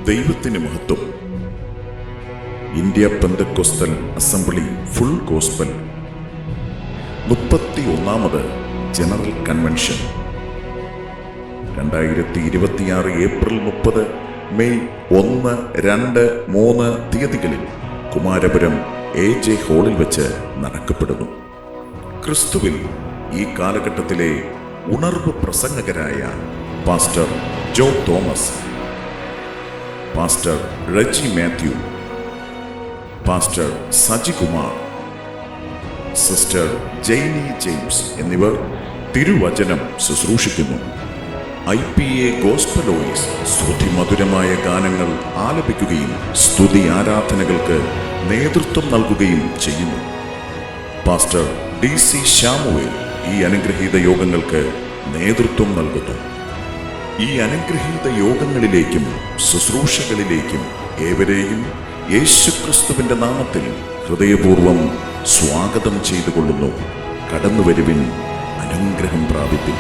ദൈവത്തിന് മഹത്വം. India Pentecostal assembly full gospel 31ാമത് ജനറൽ കൺവെൻഷൻ 2026 ഏപ്രിൽ 30, മെയ് 1, 2, 3 തീയതികളിൽ കുമാരപുരം AJ ഹാളിൽ വെച്ച് നടക്കപ്പെടുന്നു. ക്രിസ്തുവിൽ ഈ കാലഘട്ടത്തിലെ ഉണർവ് പ്രസംഗകരായ pastor Jo Thomas, pastor Reji Mathew, pastor Sajikumar, sister Jainy James എന്നിവർ തിരുവചനം ശുശ്രൂഷിക്കുന്നു. IPA ഗോസ്പലോയിസ് ശ്രുതിമധുരമായ ഗാനങ്ങൾ ആലപിക്കുകയും സ്തുതി ആരാധനകൾക്ക് നേതൃത്വം നൽകുകയും ചെയ്യുന്നു. പാസ്റ്റർ DC ശാമുവേൽ ഈ അനുഗ്രഹീത യോഗങ്ങൾക്ക് നേതൃത്വം നൽകുന്നു. ഈ അനുഗ്രഹീത യോഗങ്ങളിലേക്കും ശുശ്രൂഷകളിലേക്കും ഏവരെയും യേശുക്രിസ്തുവിന്റെ നാമത്തിൽ ഹൃദയപൂർവ്വം സ്വാഗതം ചെയ്തുകൊള്ളുന്നു. കടന്നുവരുവിൻ, അനുഗ്രഹം പ്രാപിപ്പിൻ.